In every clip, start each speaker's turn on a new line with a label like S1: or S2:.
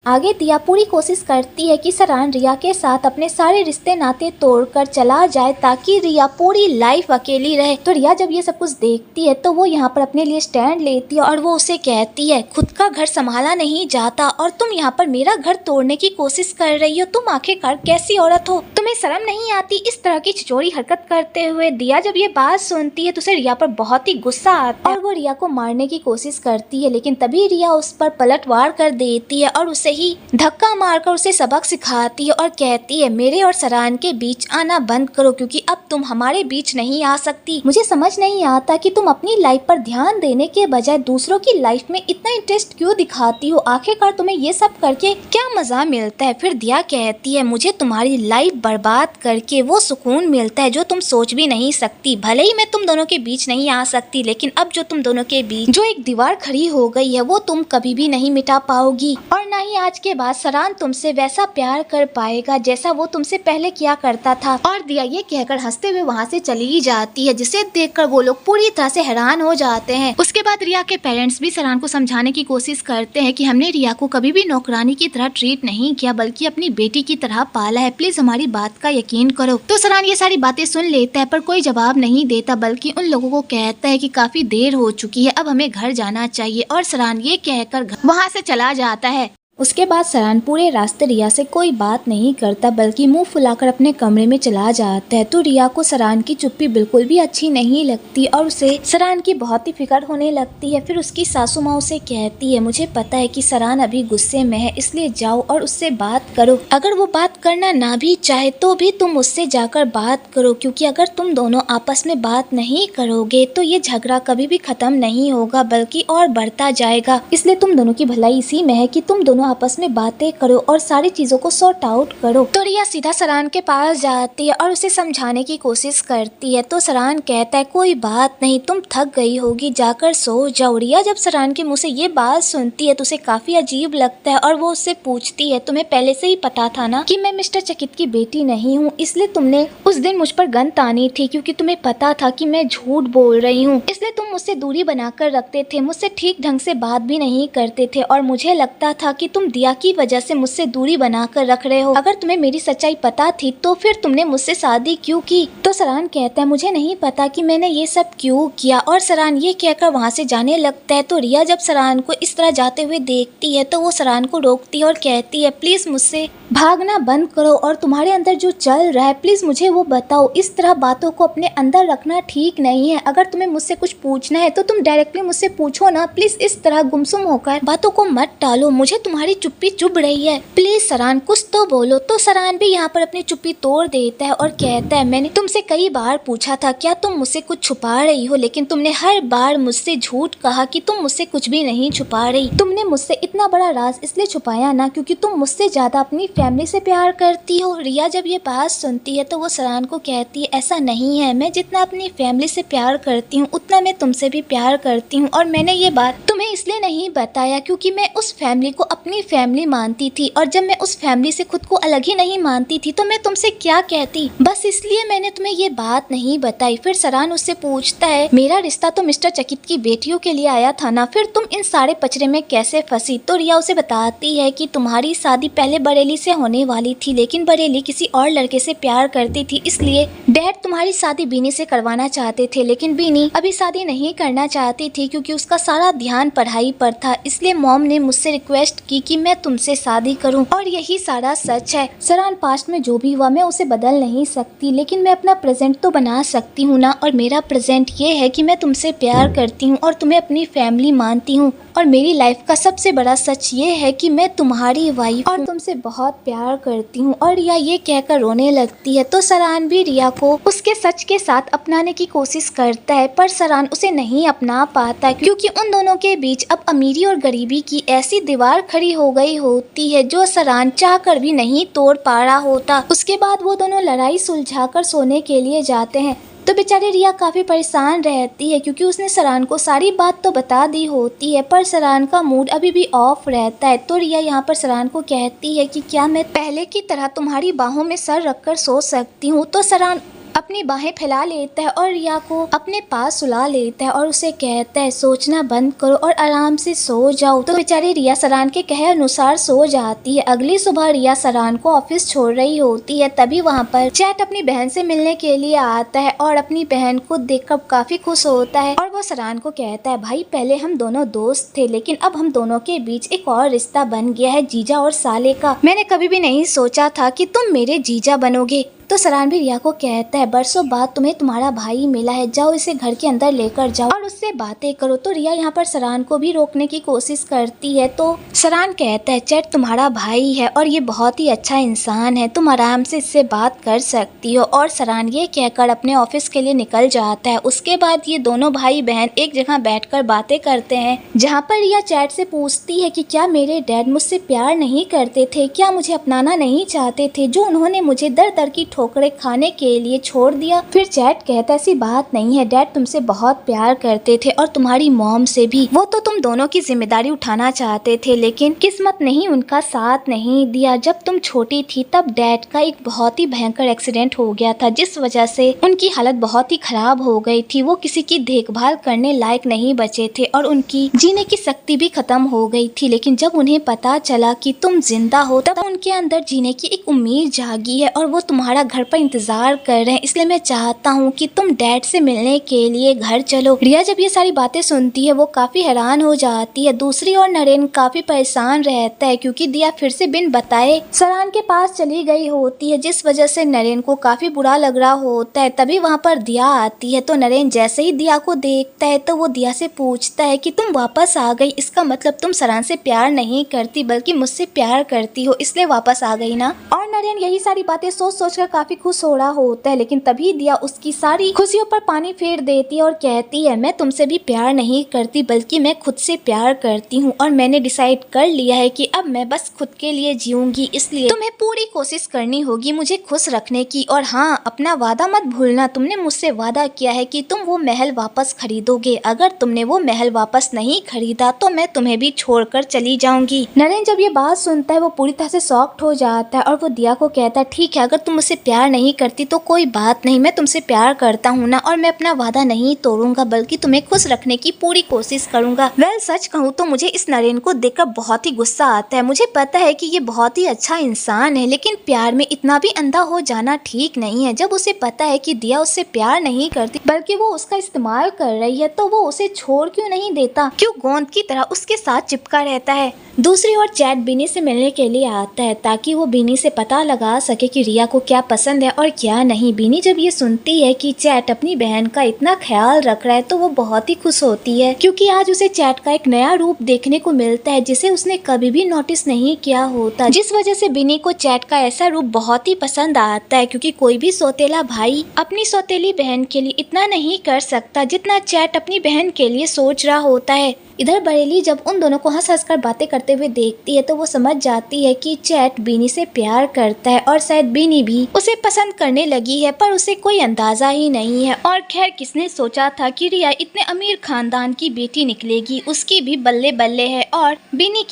S1: आगे दिया पूरी कोशिश करती है कि सरान रिया के साथ अपने सारे रिश्ते नाते तोड़कर चला जाए ताकि रिया पूरी लाइफ अकेली रहे। तो रिया जब ये सब कुछ देखती है तो वो यहाँ पर अपने लिए स्टैंड लेती है और वो उसे कहती है खुद का घर संभाला नहीं जाता और तुम यहाँ पर मेरा घर तोड़ने की कोशिश कर रही हो। तुम आखिरकार कैसी औरत हो, तुम्हें शर्म नहीं आती इस तरह की छिचोरी हरकत करते हुए। दिया जब ये बात सुनती है तो उसे रिया पर बहुत ही गुस्सा आता है और वो रिया को मारने की कोशिश करती है, लेकिन तभी रिया उस पर पलटवार कर देती है और उसे ही धक्का मारकर उसे सबक सिखाती है और कहती है मेरे और सरान के बीच आना बंद करो क्योंकि अब तुम हमारे बीच नहीं आ सकती। मुझे समझ नहीं आता कि तुम अपनी लाइफ पर ध्यान देने के बजाय दूसरों की लाइफ में इतना इंटरेस्ट क्यों दिखाती हो। आखिरकार तुम्हें ये सब करके क्या मजा मिलता है। फिर दिया कहती है मुझे तुम्हारी लाइफ बर्बाद करके वो सुकून मिलता है जो तुम सोच भी नहीं सकती। भले ही मैं तुम दोनों के बीच नहीं आ सकती, लेकिन अब जो तुम दोनों के बीच जो एक दीवार खड़ी हो गई है वो तुम कभी भी नहीं मिटा पाओगी और न ही आज के बाद सरान तुमसे वैसा प्यार कर पाएगा जैसा वो तुमसे पहले किया करता था। और दिया ये कहकर हंसते हुए वहाँ से चली जाती है, जिसे देखकर वो लोग पूरी तरह से हैरान हो जाते हैं। उसके बाद रिया के पेरेंट्स भी सरान को समझाने की कोशिश करते हैं कि हमने रिया को कभी भी नौकरानी की तरह ट्रीट नहीं किया बल्कि अपनी बेटी की तरह पाला है, प्लीज हमारी बात का यकीन करो। तो सरान ये सारी बातें सुन लेता है पर कोई जवाब नहीं देता, बल्कि उन लोगों को कहता है कि काफी देर हो चुकी है, अब हमें घर जाना चाहिए। और सरान ये कहकर वहाँ से चला जाता है। उसके बाद सरान पूरे रास्ते रिया से कोई बात नहीं करता बल्कि मुंह फुलाकर अपने कमरे में चला जाता है। तो रिया को सरान की चुप्पी बिल्कुल भी अच्छी नहीं लगती और उसे सरान की बहुत ही फिक्र होने लगती है। फिर उसकी सासू माँ उसे कहती है मुझे पता है कि सरान अभी गुस्से में है, इसलिए जाओ और उससे बात करो। अगर वो बात करना ना भी चाहे तो भी तुम उससे जाकर बात करो, क्योंकि अगर तुम दोनों आपस में बात नहीं करोगे तो ये झगड़ा कभी भी खत्म नहीं होगा बल्कि और बढ़ता जाएगा। इसलिए तुम दोनों की भलाई इसी में है कि तुम दोनों आपस में बातें करो और सारी चीजों को सॉर्ट आउट करो। तो रिया सीधा सरान के पास जाती है और उसे समझाने की कोशिश करती है। तो सरान कहता है कोई बात नहीं, तुम थक गई होगी, जाकर सो जाओ। रिया जब सरान के मुंह से ये बात सुनती है तो उसे काफी अजीब लगता है और वो उससे पूछती है तुम्हें पहले से ही पता था ना कि मैं मिस्टर चकित की बेटी नहीं हूँ, इसलिए तुमने उस दिन मुझ पर गन तानी थी क्योंकि तुम्हें पता था कि मैं झूठ बोल रही हूँ, इसलिए तुम मुझसे दूरी बनाकर रखते थे, मुझसे ठीक ढंग से बात भी नहीं करते थे और मुझे लगता था कि तुम दिया की वजह से मुझसे दूरी बनाकर रख रहे हो। अगर तुम्हें मेरी सच्चाई पता थी तो फिर तुमने मुझसे शादी क्यों की। तो सरान कहता है मुझे नहीं पता कि मैंने ये सब क्यों किया और सरान ये कहकर वहाँ से जाने लगता है। तो रिया जब सरान को इस तरह जाते हुए देखती है तो वो सरान को रोकती है और कहती है प्लीज मुझसे भागना बंद करो और तुम्हारे अंदर जो चल रहा है प्लीज मुझे वो बताओ। इस तरह बातों को अपने अंदर रखना ठीक नहीं है। अगर तुम्हें मुझसे कुछ पूछना है तो तुम डायरेक्टली मुझसे पूछो ना, प्लीज इस तरह गुमसुम होकर बातों को मत टालो। मुझे तुम्हारी चुप्पी चुभ रही है, प्लीज सरान कुछ तो बोलो। तो सरान भी यहाँ पर अपनी चुप्पी तोड़ देता है और कहता है मैंने तुमसे कई बार पूछा था क्या तुम मुझसे कुछ छुपा रही हो, लेकिन तुमने हर बार मुझसे झूठ कहा कि तुम मुझसे कुछ भी नहीं छुपा रही। तुमने मुझसे इतना बड़ा राज इसलिए छुपाया ना क्योंकि तुम मुझसे ज्यादा अपनी फैमिली से प्यार करती हो। रिया जब ये बात सुनती है तो वो सरान को कहती है ऐसा नहीं है, मैं जितना अपनी फैमिली से प्यार करती हूँ उतना मैं तुमसे भी प्यार करती हूँ और मैंने ये बात तुम्हें इसलिए नहीं बताया क्योंकि मैं उस फैमिली को अपनी फैमिली मानती थी और जब मैं उस फैमिली से खुद को अलग ही नहीं मानती थी तो मैं तुमसे क्या कहती, बस इसलिए मैंने तुम्हें ये बात नहीं बताई। फिर सरान उससे पूछता है मेरा रिश्ता तो मिस्टर चकित की बेटियों के लिए आया था ना, फिर तुम इन सारे पचड़े में कैसे फंसी। तो रिया उसे बताती है कि तुम्हारी शादी पहले बरेली से होने वाली थी लेकिन बरेली किसी और लड़के से प्यार करती थी, इसलिए डैड तुम्हारी शादी बीनी से करवाना चाहते थे, लेकिन बीनी अभी शादी नहीं करना चाहती थी क्योंकि उसका सारा ध्यान पढ़ाई पर था, इसलिए मॉम ने मुझसे रिक्वेस्ट की कि मैं तुमसे शादी करूं और यही सारा सच है। सरान पास्ट में जो भी हुआ मैं उसे बदल नहीं सकती, लेकिन मैं अपना प्रेजेंट तो बना सकती हूँ ना, और मेरा प्रेजेंट ये है कि मैं तुमसे प्यार करती हूँ और तुम्हें अपनी फैमिली मानती हूँ और मेरी लाइफ का सबसे बड़ा सच ये है कि मैं तुम्हारी वाइफ और तुमसे बहुत प्यार करती हूँ। और रिया ये कहकर रोने लगती है। तो सरान भी रिया को उसके सच के साथ अपनाने की कोशिश करता है पर सरान उसे नहीं अपना पाता क्योंकि उन दोनों के बीच अब अमीरी और गरीबी की ऐसी दीवार खड़ी हो गई होती है जो सरान चाहकर भी नहीं तोड़ पा रहा होता। उसके बाद वो दोनों लड़ाई सुलझाकर सोने के लिए जाते हैं। तो बेचारी रिया काफी परेशान रहती है क्योंकि उसने सरान को सारी बात तो बता दी होती है पर सरान का मूड अभी भी ऑफ रहता है। तो रिया यहाँ पर सरान को कहती है कि क्या मैं पहले की तरह तुम्हारी बाहों में सर रखकर सो सकती हूँ। तो सरान अपनी बाहें फैला लेता है और रिया को अपने पास सुला लेता है और उसे कहता है सोचना बंद करो और आराम से सो जाओ। तो बेचारी रिया सरान के कहे अनुसार सो जाती है। अगली सुबह रिया सरान को ऑफिस छोड़ रही होती है, तभी वहाँ पर चैट अपनी बहन से मिलने के लिए आता है और अपनी बहन को देखकर काफी खुश होता है और वो सरान को कहता है भाई पहले हम दोनों दोस्त थे लेकिन अब हम दोनों के बीच एक और रिश्ता बन गया है, जीजा और साले का। मैंने कभी भी नहीं सोचा था कि तुम मेरे जीजा बनोगे। तो सरान भी रिया को कहता है बरसों बाद तुम्हें तुम्हारा भाई मिला है, जाओ इसे घर के अंदर लेकर जाओ और उससे बातें करो। तो रिया यहाँ पर सरान को भी रोकने की कोशिश करती है। तो सरान कहता है चैट तुम्हारा भाई है और ये बहुत ही अच्छा इंसान है, तुम आराम से इससे बात कर सकती हो। और सरान ये कहकर अपने ऑफिस के लिए निकल जाता है। उसके बाद ये दोनों भाई बहन एक जगह बैठकर बातें करते हैं, जहाँ पर रिया चैट से पूछती है कि क्या मेरे डैड मुझसे प्यार नहीं करते थे, क्या मुझे अपनाना नहीं चाहते थे, जो उन्होंने मुझे दर दर की ठोकरें खाने के लिए छोड़ दिया। फिर चैट कहता ऐसी बात नहीं है, डैड तुमसे बहुत प्यार करते थे और तुम्हारी मॉम से भी, वो तो तुम दोनों की जिम्मेदारी उठाना चाहते थे लेकिन किस्मत नहीं उनका साथ नहीं दिया। जब तुम छोटी थी तब डैड का एक बहुत ही भयंकर एक्सीडेंट हो गया था जिस वजह से उनकी हालत बहुत ही खराब हो गई थी, वो किसी की देखभाल करने लायक नहीं बचे थे और उनकी जीने की शक्ति भी खत्म हो गई थी। लेकिन जब उन्हें पता चला कि तुम जिंदा हो तब उनके अंदर जीने की एक उम्मीद जागी है और वो तुम्हारा घर पर इंतजार कर रहे हैं, इसलिए मैं चाहता हूँ कि तुम डैड से मिलने के लिए घर चलो। रिया जब ये सारी बातें सुनती है वो काफी हैरान हो जाती है। दूसरी ओर नरेन काफी परेशान रहता है क्योंकि दिया फिर से बिन बताए सरान के पास चली गई होती है, जिस वजह से नरेन को काफी बुरा लग रहा होता है। तभी वहाँ पर दिया आती है। तो नरेन जैसे ही दिया को देखता है तो वो दिया से पूछता है कि तुम वापस आ गई, इसका मतलब तुम सरान से प्यार नहीं करती बल्कि मुझसे प्यार करती हो, इसलिए वापस आ गई ना। और नरेन यही सारी बातें सोच सोच कर काफी खुश हो रहा होता है, लेकिन तभी दिया उसकी सारी खुशियों पर पानी फेर देती है और कहती है मैं तुमसे भी प्यार नहीं करती बल्कि मैं खुद से प्यार करती हूँ और मैंने डिसाइड कर लिया है कि अब मैं बस खुद के लिए जीऊंगी, इसलिए तुम्हें पूरी कोशिश करनी होगी मुझे खुश रखने की। और हाँ, अपना वादा मत भूलना, तुमने मुझसे वादा किया है कि तुम वो महल वापस खरीदोगे, अगर तुमने वो महल वापस नहीं खरीदा तो मैं तुम्हें भी छोड़कर चली जाऊंगी। नरेन जब ये बात सुनता है वो पूरी तरह से शॉक्ड हो जाता है और वो दिया को कहता है ठीक है, अगर तुम मुझसे प्यार नहीं करती तो कोई बात नहीं, मैं तुमसे प्यार करता हूँ ना और मैं अपना वादा नहीं तोड़ूंगा बल्कि तुम्हें खुश रखने की पूरी कोशिश करूंगा। वेल सच कहूँ तो मुझे इस नरेन को देखकर बहुत ही गुस्सा आता है। मुझे पता है कि ये बहुत ही अच्छा इंसान है लेकिन प्यार में इतना भी अंधा हो जाना ठीक नहीं है। जब उसे पता है कि दिया उससे प्यार नहीं करती बल्कि वो उसका इस्तेमाल कर रही है तो वो उसे छोड़ क्यों नहीं देता, क्यों गोंद की तरह उसके साथ चिपका रहता है। दूसरी ओर चैट बिनी से मिलने के लिए आता है ताकि वो बिनी से पता लगा सके कि रिया को क्या पसंद है और क्या नहीं। बिनी जब ये सुनती है कि चैट अपनी बहन का इतना ख्याल रख रहा है तो वो बहुत ही खुश होती है क्योंकि आज उसे चैट का एक नया रूप देखने को मिलता है जिसे उसने कभी भी नोटिस नहीं किया होता, जिस वजह से बिनी को चैट का ऐसा रूप बहुत ही पसंद आता है क्योंकि कोई भी सौतेला भाई अपनी सौतेली बहन के लिए इतना नहीं कर सकता जितना चैट अपनी बहन के लिए सोच रहा होता है। इधर बरेली जब उन दोनों को हंस हंस कर बातें करते हुए देखती है तो वो समझ जाती है कि चैट बीनी से प्यार करता है और शायद बीनी भी उसे पसंद करने लगी है, पर उसे कोई अंदाजा ही नहीं है। और खैर किसने सोचा था कि रिया इतने अमीर खानदान की बेटी निकलेगी, उसकी भी बल्ले बल्ले है और बीनी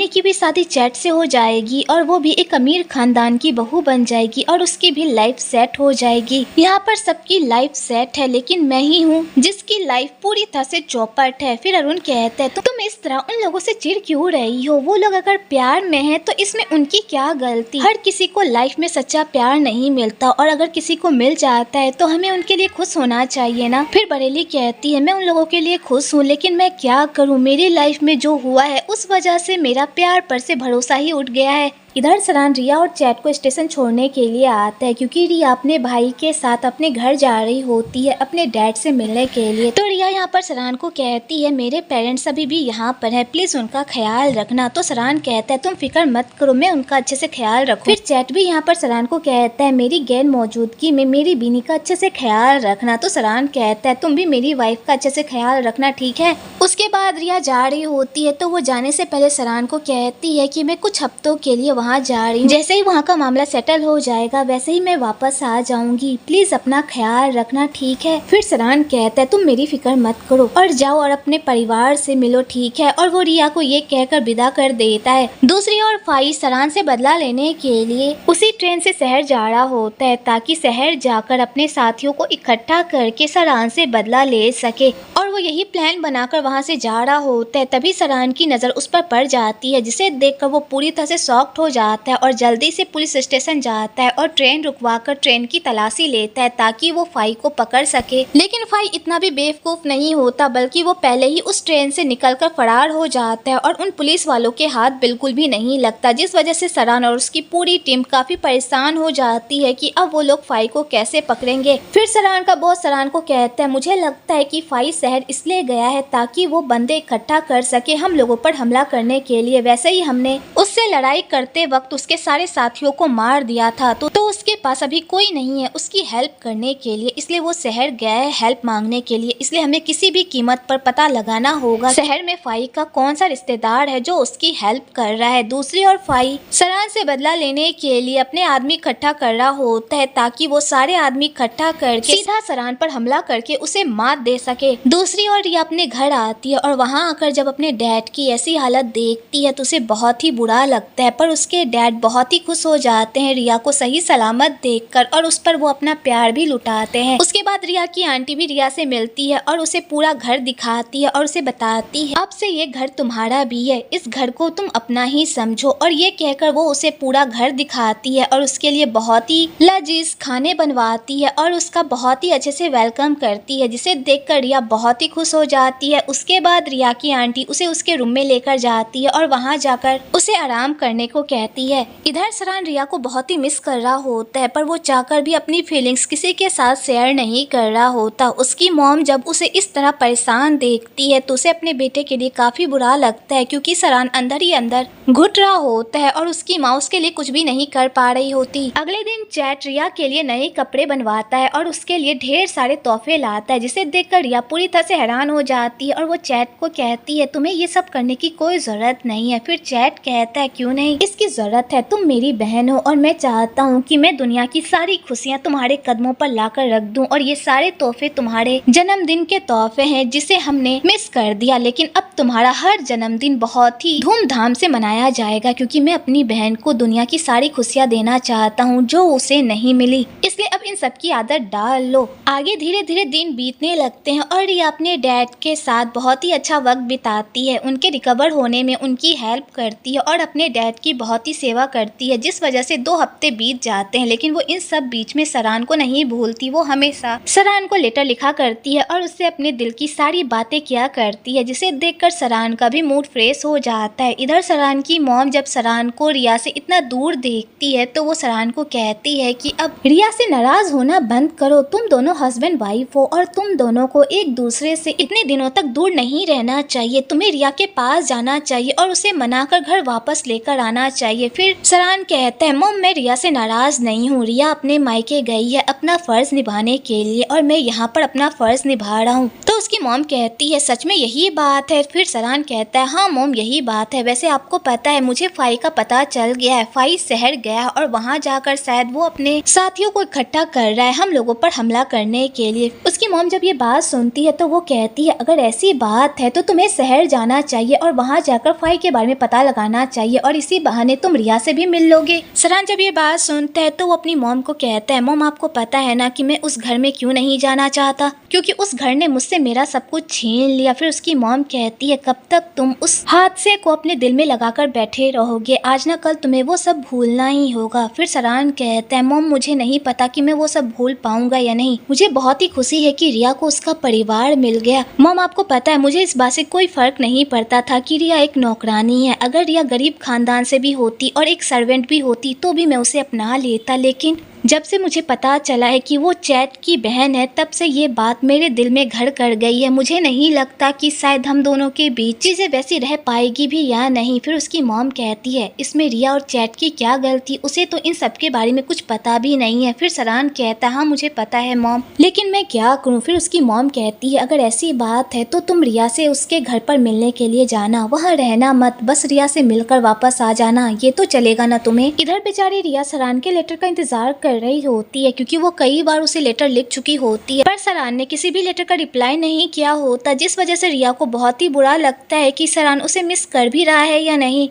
S1: की भी शादी चैट से हो जाएगी और वो भी एक अमीर खानदान की बहू बन जाएगी और उसकी भी लाइफ सेट हो जाएगी। यहाँ पर सबकी लाइफ सेट है लेकिन मैं ही हूँ जिसकी लाइफ पूरी तरह से चौपट है। फिर अरुण कहता है तो तुम इस तरह उन लोगों से चिढ़ क्यों रही हो, वो लोग अगर प्यार में हैं तो इसमें उनकी क्या गलती। हर किसी को लाइफ में सच्चा प्यार नहीं मिलता और अगर किसी को मिल जाता है तो हमें उनके लिए खुश होना चाहिए ना। फिर बरेली कहती है मैं उन लोगों के लिए खुश हूँ लेकिन मैं क्या करूँ, मेरी लाइफ में जो हुआ है उस वजह से मेरा प्यार पर से भरोसा ही उठ गया है। इधर सरान रिया और चैट को स्टेशन छोड़ने के लिए आता है क्योंकि रिया अपने भाई के साथ अपने घर जा रही होती है अपने डैड से मिलने के लिए। तो रिया यहाँ पर सरान को कहती है मेरे पेरेंट्स अभी भी यहाँ पर है, प्लीज उनका ख्याल रखना। तो सरान कहता है तुम फिक्र मत करो, मैं उनका अच्छे से ख्याल रखूँ। फिर चैट भी यहाँ पर सरान को कहता है मेरी गैर मौजूदगी में मेरी बीनी का अच्छे से ख्याल रखना। तो सरान कहता है तुम भी मेरी वाइफ का अच्छे से ख्याल रखना, ठीक है। उसके बाद रिया जा रही होती है तो वो जाने से पहले सरान को कहती है कि मैं कुछ हफ्तों के लिए वहाँ जा रही हूँ, जैसे ही वहाँ का मामला सेटल हो जाएगा वैसे ही मैं वापस आ जाऊंगी, प्लीज अपना ख्याल रखना, ठीक है। फिर सरान कहता है तुम मेरी फिक्र मत करो और जाओ और अपने परिवार से मिलो, ठीक है। और वो रिया को ये कहकर विदा कर देता है। दूसरी ओर फाई सरान से बदला लेने के लिए उसी ट्रेन से शहर जा रहा होता है ताकि शहर जाकर अपने साथियों को इकट्ठा करके सरान से बदला ले सके। और वो यही प्लान बनाकर वहाँ से जा रहा होता है, तभी सरान की नजर उस पर पड़ जाती है, जिसे देखकर वो पूरी तरह से शॉक्ड हो जाता है और जल्दी से पुलिस स्टेशन जाता है और ट्रेन रुकवाकर ट्रेन की तलाशी लेता है ताकि वो फाई को पकड़ सके। लेकिन फाई इतना भी बेवकूफ नहीं होता, बल्कि वो पहले ही उस ट्रेन से निकलकर फरार हो जाता है और उन पुलिस वालों के हाथ बिल्कुल भी नहीं लगता, जिस वजह से सरान और उसकी पूरी टीम काफी परेशान हो जाती है कि अब वो लोग फाई को कैसे पकड़ेंगे। फिर सरान का बॉस सरान को कहता है मुझे लगता है कि फाई शहर इसलिए गया है ताकि वो बंदे इकट्ठा कर सके हम लोगों पर हमला करने के लिए। वैसे ही हमने उससे लड़ाई करते वक्त उसके सारे साथियों को मार दिया था, तो उसके पास अभी कोई नहीं है उसकी हेल्प करने के लिए, इसलिए वो शहर गया है हेल्प मांगने के लिए। इसलिए हमें किसी भी कीमत पर पता लगाना होगा शहर में फाई का कौन सा रिश्तेदार है जो उसकी हेल्प कर रहा है। दूसरी ओर फाई सरान से बदला लेने के लिए अपने आदमी इकट्ठा कर रहा होता है ताकि वो सारे आदमी इकट्ठा करके सीधा सरान पर हमला करके उसे मात दे सके। दूसरी ओर रिया अपने घर आती है और वहाँ आकर जब अपने डैड की ऐसी हालत देखती है तो उसे बहुत ही बुरा लगता है, पर उसके डैड बहुत ही खुश हो जाते हैं रिया को सही सलामत देखकर और उस पर वो अपना प्यार भी लुटाते हैं। उसके बाद रिया की आंटी भी रिया से मिलती है और उसे पूरा घर दिखाती है और उसे बताती है अब से ये घर तुम्हारा भी है, इस घर को तुम अपना ही समझो। और ये कहकर वो उसे पूरा घर दिखाती है और उसके लिए बहुत ही लजीज खाने बनवाती है और उसका बहुत ही अच्छे से वेलकम करती है, जिसे देखकर रिया बहुत ही खुश हो जाती है। उसके बाद रिया की आंटी उसे उसके रूम में लेकर जाती है और वहाँ जाकर उसे आराम करने को कहती है। इधर सरान रिया को बहुत ही मिस कर रहा होता है, पर वो चाहकर भी अपनी फीलिंग्स किसी के साथ शेयर नहीं कर रहा होता। उसकी मॉम जब उसे इस तरह परेशान देखती है तो उसे अपने बेटे के लिए काफी बुरा लगता है, क्योंकि सरान अंदर ही अंदर घुट रहा होता है और उसकी माँ उसके लिए कुछ भी नहीं कर पा रही होती। अगले दिन चैट रिया के लिए नए कपड़े बनवाता है और उसके लिए ढेर सारे तोहफे लाता है, जिसे देखकर रिया पूरी तरह से हैरान हो जाती है और वो चैट को कहती है तुम्हें ये सब करने की कोई जरूरत नहीं है। फिर चैट कहता है क्यों नहीं, इसकी जरूरत है, तुम मेरी बहन हो और मैं चाहता हूँ कि मैं दुनिया की सारी खुशियाँ तुम्हारे कदमों पर लाकर रख दूं और ये सारे तोहफे तुम्हारे जन्मदिन के तोहफे हैं जिसे हमने मिस कर दिया, लेकिन अब तुम्हारा हर जन्मदिन बहुत ही धूमधाम से मनाया जाएगा, क्योंकि मैं अपनी बहन को दुनिया की सारी खुशियाँ देना चाहता हूँ जो उसे नहीं मिली, इसलिए अब इन सब की आदत डाल लो। आगे धीरे धीरे दिन बीतने लगते हैं और रिया अपने डैड के साथ बहुत ही अच्छा वक्त बिताती है, उनके रिकवर होने में उनकी हेल्प करती है और अपने डैड की बहुत ही सेवा करती है, जिस वजह से 2 हफ्ते बीत जाते हैं। लेकिन वो इन सब बीच में सरान को नहीं भूलती, वो हमेशा सरान को लेटर लिखा करती है और उससे अपने दिल की सारी बातें किया करती है, जिसे देखकर सरान का भी मूड फ्रेश हो जाता है। इधर सरान की मॉम जब सरान को रिया से इतना दूर देखती है तो वो सरान को कहती है कि अब रिया से नाराज होना बंद करो, तुम दोनों हस्बैंड वाइफ हो और तुम दोनों को एक दूसरे से इतने दिनों तक दूर नहीं रहना चाहिए, तुम्हें रिया के पास जाना चाहिए और उसे मनाकर घर वापस लेकर आना चाहिए। फिर सरान कहता है मॉम मैं रिया से नाराज नहीं हूँ, रिया अपने मायके गई है अपना फर्ज निभाने के लिए और मैं यहाँ पर अपना फर्ज निभा रहा हूँ। तो उसकी मॉम कहती है सच में यही बात है? फिर सरान कहता है हाँ मॉम यही बात है, वैसे आपको पता है मुझे फाई का पता चल गया है, फाई शहर गया और वहाँ जाकर शायद वो अपने साथियों को इकट्ठा कर रहा है हम लोगों पर हमला करने के लिए। उसकी मॉम जब ये बात सुनती है तो वो कहती है अगर ऐसी बात है तो तुम्हें शहर जाना चाहिए और वहाँ जाकर फाई के बारे में पता लगाना चाहिए और इसी बहाने तुम रिया से भी मिल लोगे। सरान जब ये बात सुनता है तो वो अपनी मॉम को कहता है मॉम आपको पता है ना कि मैं उस घर में क्यों नहीं जाना चाहता, क्योंकि उस घर ने मुझसे मेरा सब कुछ छीन लिया। फिर उसकी मॉम कहती है कब तक तुम उस हादसे को अपने दिल में लगाकर बैठे रहोगे, आज न कल तुम्हें वो सब भूलना ही होगा। फिर सरान कहता है मॉम मुझे नहीं पता कि मैं वो सब भूल पाऊंगा या नहीं, मुझे बहुत ही खुशी है कि रिया को उसका परिवार मिल गया। मॉम आपको पता है मुझे इस बात से कोई फर्क नहीं पड़ता था कि रिया एक नौकरानी है, अगर रिया गरीब खानदान से भी होती और एक सर्वेंट भी होती तो भी मैं उसे अपना लेता, लेकिन जब से मुझे पता चला है कि वो चैट की बहन है, तब से ये बात मेरे दिल में घर कर गई है। मुझे नहीं लगता कि शायद हम दोनों के बीच चीज़ें वैसी रह पाएगी भी या नहीं। फिर उसकी मॉम कहती है, इसमें रिया और चैट की क्या गलती, उसे तो इन सब के बारे में कुछ पता भी नहीं है। फिर सरान कहता, हाँ मुझे पता है मॉम, लेकिन मैं क्या करूँ। फिर उसकी मॉम कहती है, अगर ऐसी बात है तो तुम रिया से उसके घर पर मिलने के लिए जाना, वहाँ रहना मत, बस रिया से मिलकर वापस आ जाना, ये तो चलेगा ना तुम्हें। इधर बेचारी रिया सरान के लेटर का इंतजार कर रही होती है, क्योंकि वो कई बार उसे लेटर लिख चुकी होती है, पर सरान ने किसी भी लेटर का रिप्लाई नहीं किया होता, जिस वजह से रिया को बहुत ही बुरा लगता है कि सरान उसे मिस कर भी रहा है या नहीं।